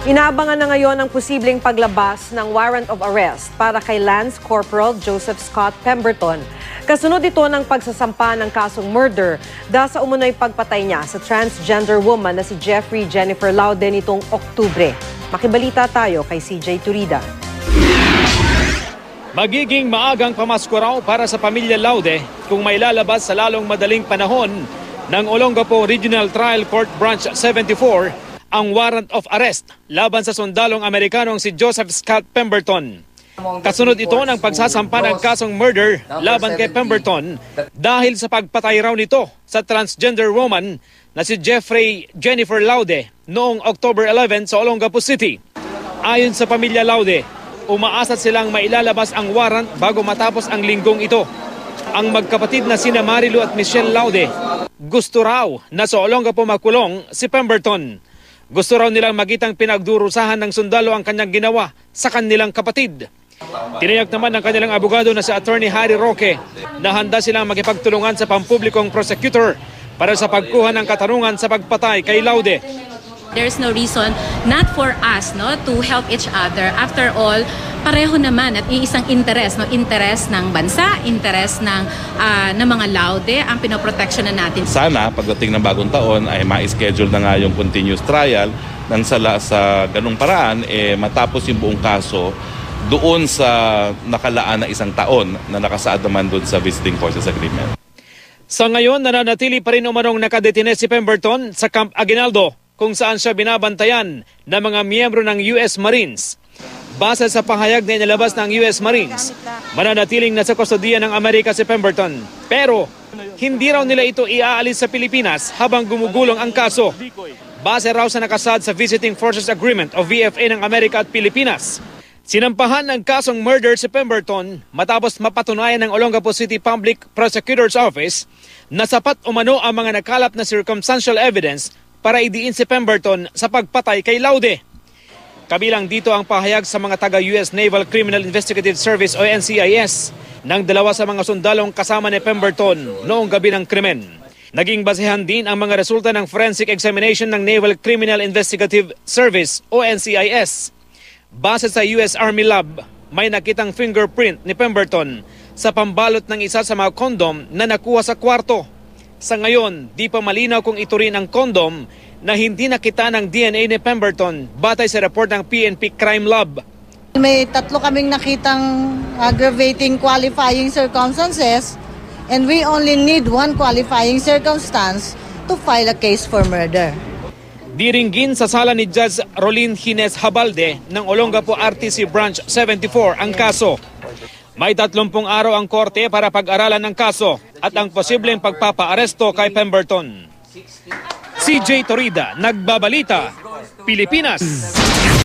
Inaabangan na ngayon ang posibleng paglabas ng warrant of arrest para kay Lance Corporal Joseph Scott Pemberton. Kasunod ito ng pagsasampa ng kasong murder dahil sa umunoy pagpatay niya sa transgender woman na si Jeffrey Jennifer Laude nitong Oktubre. Makibalita tayo kay CJ Turida. Magiging maagang pamasko raw para sa pamilya Laude kung may lalabas sa lalong madaling panahon ng Olongapo Regional Trial Court Branch 74 ang warrant of arrest laban sa sundalong Amerikanong si Joseph Scott Pemberton. Kasunod ito ng pagsasampa ng kasong murder laban kay Pemberton dahil sa pagpatay raw nito sa transgender woman na si Jeffrey Jennifer Laude noong October 11 sa Olongapo City. Ayon sa pamilya Laude, umaasat silang mailalabas ang warrant bago matapos ang linggong ito. Ang magkapatid na sina Marilu at Michelle Laude gusto raw na sa Olongapo makulong si Pemberton. Gusto raw nilang magitang pinagdurusahan ng sundalo ang kanyang ginawa sa kanilang kapatid. Tiniyak naman ng kanilang abogado na si Attorney Harry Roque na handa silang makipagtulungan sa pampublikong prosecutor para sa pagkuha ng katarungan sa pagpatay kay Laude. There's no reason not for us to help each other. After all, pareho naman at iisang interes, interes ng bansa, interes ng mga Laude ang pinoprotection na natin. Sana pagdating ng bagong taon ay ma-schedule na nga yung continuous trial nang sa ganung paraan matapos yung buong kaso doon sa nakalaan na isang taon na nakasaad naman doon sa Visiting Forces Agreement. Sa ngayon, nananatili pa rin umanong nakadetine si Pemberton sa Camp Aguinaldo kung saan siya binabantayan ng mga miyembro ng US Marines. Base sa pahayag na inilabas ng US Marines, mananatiling nasa kustodiya ng Amerika si Pemberton. Pero hindi raw nila ito iaalis sa Pilipinas habang gumugulong ang kaso. Base raw sa nakasad sa Visiting Forces Agreement o VFA ng Amerika at Pilipinas. Sinampahan ng kasong murder si Pemberton matapos mapatunayan ng Olongapo City Public Prosecutor's Office na sapat umano ang mga nakalap na circumstantial evidence para idiin si Pemberton sa pagpatay kay Laude. Kabilang dito ang pahayag sa mga taga-US Naval Criminal Investigative Service o NCIS ng dalawa sa mga sundalong kasama ni Pemberton noong gabi ng krimen. Naging basehan din ang mga resulta ng forensic examination ng Naval Criminal Investigative Service o NCIS. Base sa US Army Lab, may nakitang fingerprint ni Pemberton sa pambalot ng isa sa mga kondom na nakuha sa kwarto. Sa ngayon, di pa malinaw kung ito rin ang kondom na hindi nakita ng DNA ni Pemberton batay sa report ng PNP Crime Lab. May tatlo kaming nakitang aggravating qualifying circumstances and we only need one qualifying circumstance to file a case for murder. Diringgin sa sala ni Judge Rolin Gines Habalde ng Olongapo RTC Branch 74 ang kaso. May 30 araw ang korte para pag-aralan ng kaso at ang posibleng pagpapaaresto kay Pemberton. CJ Torida, Nagbabalita, Pilipinas.